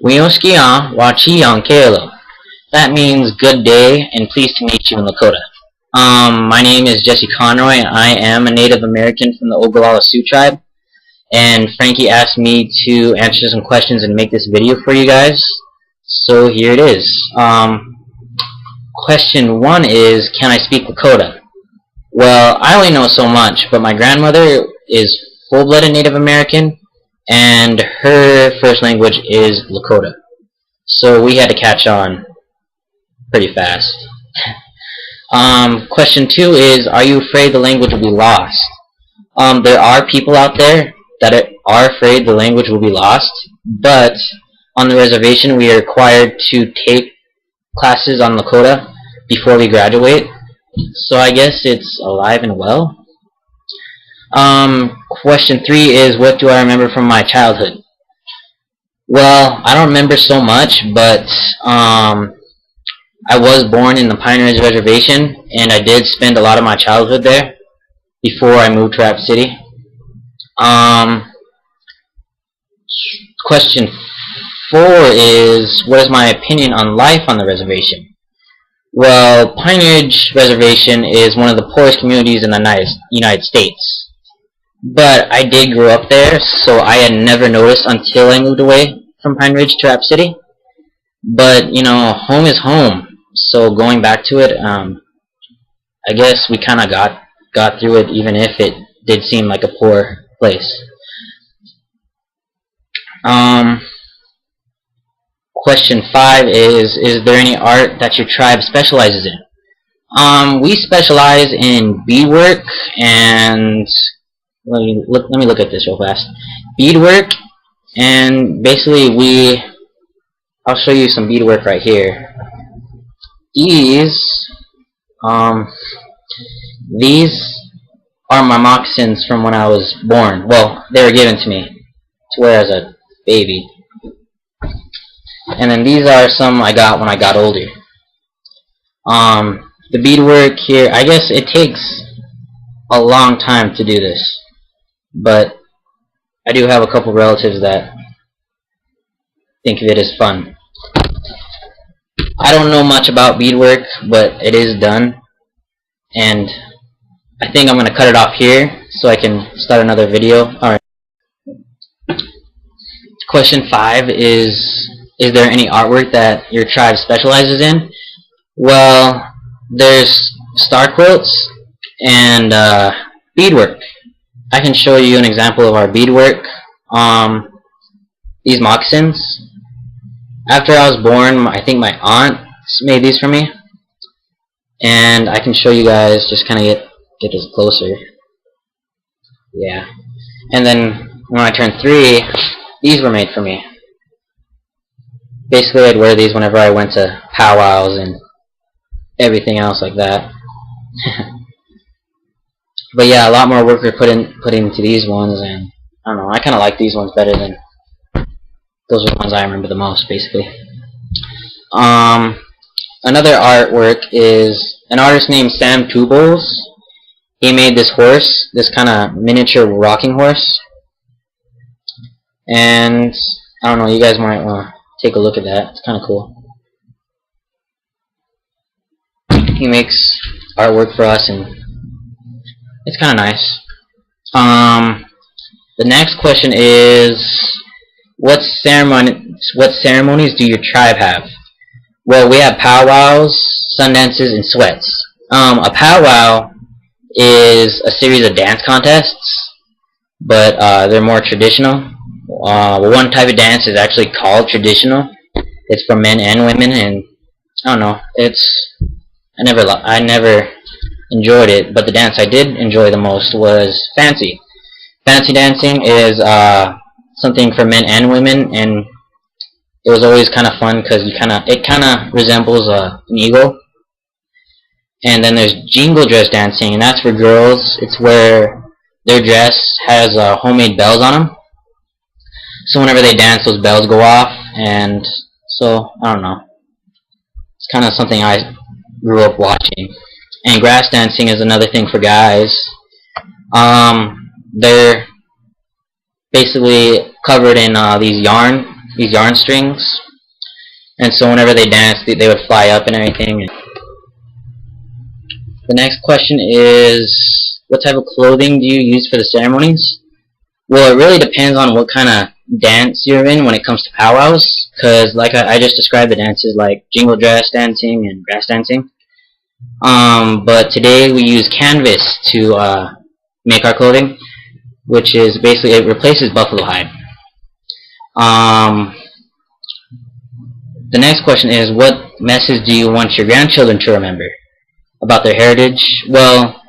Wioskian Wachi Yankelo. That means good day and pleased to meet you in Lakota. My name is Jesse Conroy and I am a Native American from the Ogallala Sioux tribe. And Frankie asked me to answer some questions and make this video for you guys. So here it is. Question 1 is, can I speak Lakota? Well, I only know so much, but my grandmother is full-blooded Native American and her first language is Lakota. So we had to catch on pretty fast. Question 2 is, are you afraid the language will be lost? There are people out there that are afraid the language will be lost, but on the reservation we are required to take classes on Lakota before we graduate, so I guess it's alive and well. Question 3 is, what do I remember from my childhood? Well, I don't remember so much, but I was born in the Pine Ridge Reservation, and I did spend a lot of my childhood there before I moved to Rapid City. Question 4 is, what is my opinion on life on the reservation? Well, Pine Ridge Reservation is one of the poorest communities in the United States. But I did grow up there, so I had never noticed until I moved away from Pine Ridge to Rapid City. But, you know, home is home. So going back to it, I guess we kind of got through it, even if it did seem like a poor place. Question 5 is there any art that your tribe specializes in? We specialize in beadwork and let me look at this real fast. Beadwork, and basically I'll show you some beadwork right here. These are my moccasins from when I was born. Well, they were given to me to wear as a baby. And then these are some I got when I got older. The beadwork here, I guess it takes a long time to do this, but I do have a couple relatives that think of it as fun. I don't know much about beadwork, but it is done, and I think I'm going to cut it off here so I can start another video. Alright. Question 5 is there any artwork that your tribe specializes in? Well, there's star quilts and beadwork. I can show you an example of our beadwork. These moccasins. After I was born, I think my aunt made these for me, and I can show you guys, just kind of get this closer. Yeah. And then when I turned 3, these were made for me. Basically, I'd wear these whenever I went to powwows and everything else like that. But yeah, a lot more work put into these ones, and I don't know, I kind of like these ones better than those are the ones I remember the most, basically. Another artwork is an artist named Sam Tubles. He made this horse, this kind of miniature rocking horse. And I don't know, you guys might want to take a look at that. It's kind of cool. He makes artwork for us, and it's kind of nice. The next question is, what ceremonies do your tribe have? Well, we have powwows, sun dances, and sweats. A powwow is a series of dance contests, but they're more traditional. One type of dance is actually called traditional. It's for men and women, and I don't know. I never enjoyed it, but the dance I did enjoy the most was fancy. Fancy dancing is something for men and women, and it was always kind of fun because it kind of resembles an eagle. And then there's jingle dress dancing, and that's for girls. It's where their dress has homemade bells on them. So whenever they dance, those bells go off, and so I don't know. It's kind of something I grew up watching. And grass dancing is another thing for guys. They're basically covered in these yarn these yarn strings, and so whenever they danced, they would fly up and everything. The next question is, what type of clothing do you use for the ceremonies? Well, it really depends on what kind of dance you're in when it comes to powwows, because like I just described the dances like jingle dress dancing and grass dancing. But today we use canvas to make our clothing, which is basically, it replaces buffalo hide. The next question is, what message do you want your grandchildren to remember about their heritage? Well,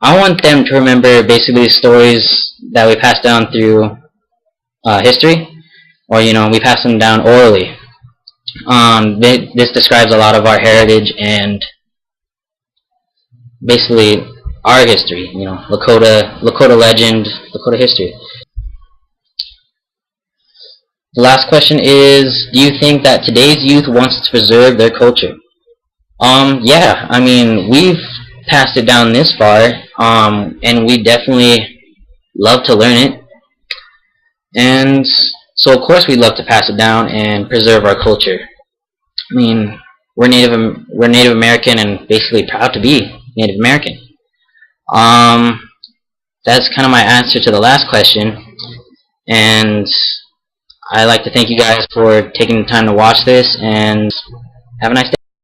I want them to remember basically stories that we passed down through history, or we pass them down orally. This describes a lot of our heritage and basically our history, Lakota legend, Lakota history. The last question is, do you think that today's youth wants to preserve their culture? Yeah, I mean, we've passed it down this far, and we definitely love to learn it. And so of course we'd love to pass it down and preserve our culture. I mean, we're Native American and basically proud to be Native American. That's kind of my answer to the last question, and I'd like to thank you guys for taking the time to watch this, and have a nice day.